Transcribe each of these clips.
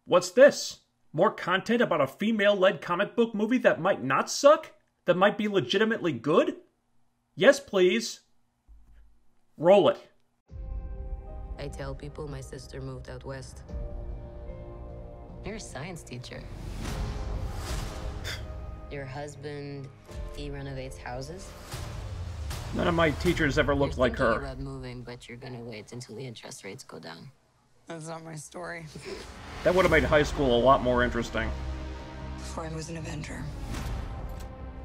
What's this? More content about a female-led comic book movie that might not suck? That might be legitimately good? Yes, please. Roll it. I tell people my sister moved out west. You're a science teacher. Your husband, he renovates houses? None of my teachers ever looked like her. You're thinking about moving, but you're gonna wait until the interest rates go down. That's not my story. That would have made high school a lot more interesting. Before I was an Avenger,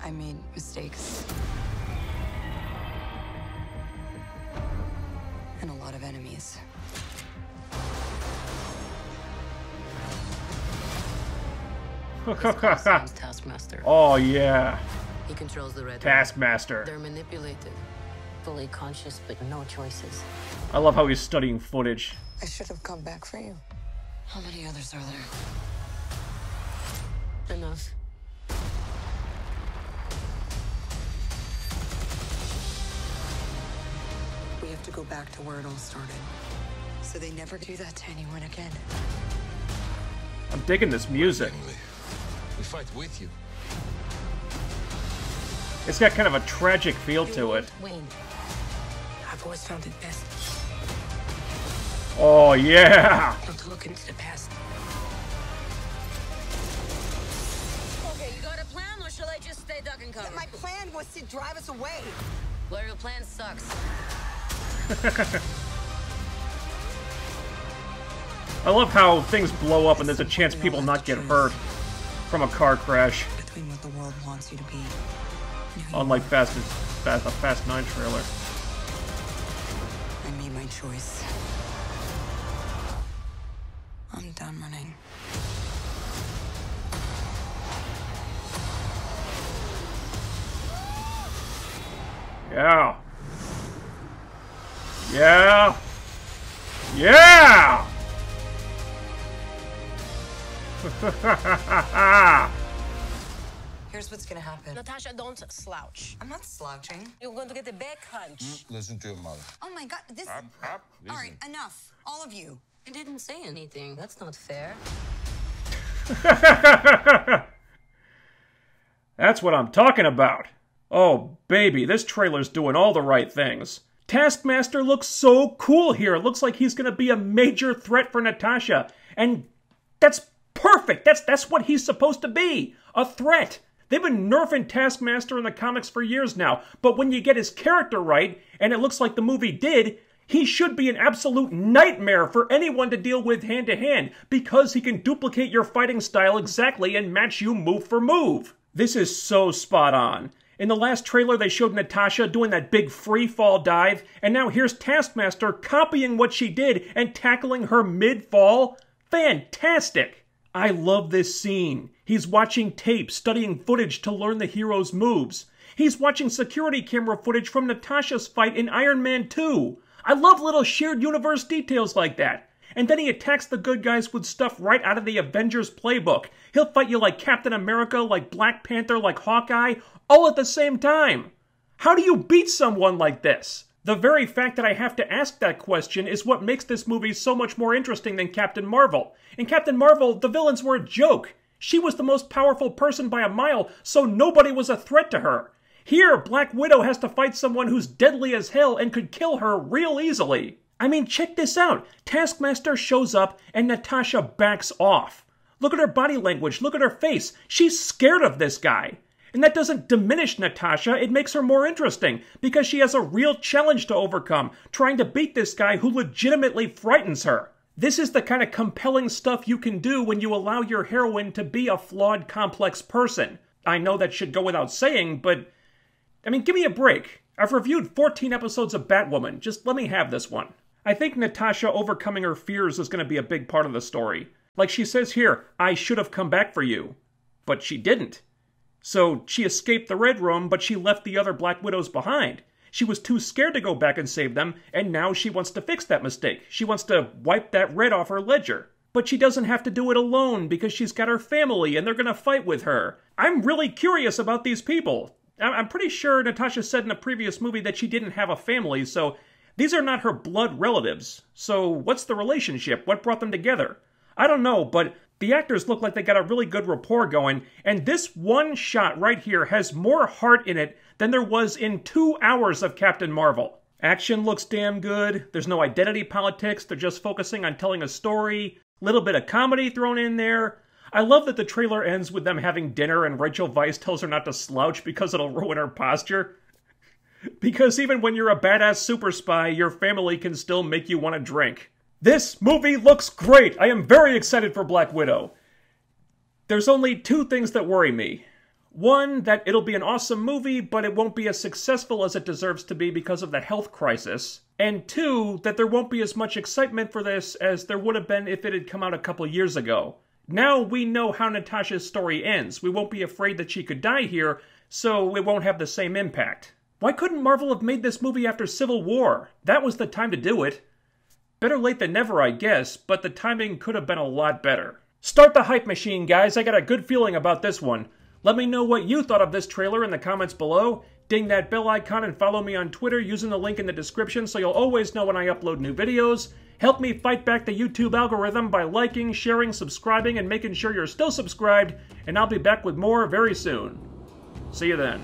I made mistakes. And a lot of enemies. Taskmaster. Oh, yeah. He controls the Red Taskmaster. Line. They're manipulated. Fully conscious, but no choices. I love how he's studying footage. I should have come back for you. How many others are there? Enough. We have to go back to where it all started. So they never do that to anyone again. I'm digging this music. We fight with you. It's got kind of a tragic feel to it. Wayne, I've always found it best Oh, yeah! not to look into the past. Okay, you got a plan, or shall I just stay duck and cover? My plan was to drive us away. Well, your plan sucks. I love how things blow up and there's a chance people not get hurt from a car crash. Between what the world wants you to be. and who you Unlike are. the Fast 9 trailer. I made my choice. I'm done running. Yeah. Yeah. Yeah! Here's what's gonna happen. Natasha, don't slouch. I'm not slouching. You're going to get a back hunch. Listen to your mother. Oh my god, this. Up, All right, listen. enough. All of you. I didn't say anything. That's not fair. That's what I'm talking about. Oh, baby, this trailer's doing all the right things. Taskmaster looks so cool here. It looks like he's going to be a major threat for Natasha. And that's perfect. That's what he's supposed to be. A threat. They've been nerfing Taskmaster in the comics for years now. But when you get his character right, and it looks like the movie did, he should be an absolute nightmare for anyone to deal with hand-to-hand, because he can duplicate your fighting style exactly and match you move for move. This is so spot on. In the last trailer, they showed Natasha doing that big free-fall dive, and now here's Taskmaster copying what she did and tackling her mid-fall. Fantastic! I love this scene. He's watching tape, studying footage to learn the hero's moves. He's watching security camera footage from Natasha's fight in Iron Man 2. I love little shared universe details like that. And then he attacks the good guys with stuff right out of the Avengers playbook. He'll fight you like Captain America, like Black Panther, like Hawkeye, all at the same time. How do you beat someone like this? The very fact that I have to ask that question is what makes this movie so much more interesting than Captain Marvel. In Captain Marvel, the villains were a joke. She was the most powerful person by a mile, so nobody was a threat to her. Here, Black Widow has to fight someone who's deadly as hell and could kill her real easily. I mean, check this out. Taskmaster shows up and Natasha backs off. Look at her body language. Look at her face. She's scared of this guy. And that doesn't diminish Natasha. It makes her more interesting because she has a real challenge to overcome, trying to beat this guy who legitimately frightens her. This is the kind of compelling stuff you can do when you allow your heroine to be a flawed, complex person. I know that should go without saying, but I mean, give me a break. I've reviewed 14 episodes of Batwoman. Just let me have this one. I think Natasha overcoming her fears is going to be a big part of the story. Like she says here, I should have come back for you. But she didn't. So she escaped the Red Room, but she left the other Black Widows behind. She was too scared to go back and save them, and now she wants to fix that mistake. She wants to wipe that red off her ledger. But she doesn't have to do it alone because she's got her family and they're going to fight with her. I'm really curious about these people. I'm pretty sure Natasha said in a previous movie that she didn't have a family, so these are not her blood relatives. So what's the relationship? What brought them together? I don't know, but The actors look like they got a really good rapport going, and this one shot right here has more heart in it than there was in 2 hours of Captain Marvel. Action looks damn good, there's no identity politics, they're just focusing on telling a story, little bit of comedy thrown in there. I love that the trailer ends with them having dinner and Rachel Weisz tells her not to slouch because it'll ruin her posture. Because even when you're a badass super spy, your family can still make you want to drink. This movie looks great! I am very excited for Black Widow. There's only 2 things that worry me. One, that it'll be an awesome movie, but it won't be as successful as it deserves to be because of the health crisis. And 2, that there won't be as much excitement for this as there would have been if it had come out a couple years ago. Now we know how Natasha's story ends. We won't be afraid that she could die here, so it won't have the same impact. Why couldn't Marvel have made this movie after Civil War? That was the time to do it. Better late than never, I guess, but the timing could have been a lot better. Start the hype machine, guys. I got a good feeling about this one. Let me know what you thought of this trailer in the comments below. Ding that bell icon and follow me on Twitter using the link in the description so you'll always know when I upload new videos. Help me fight back the YouTube algorithm by liking, sharing, subscribing, and making sure you're still subscribed, and I'll be back with more very soon. See you then.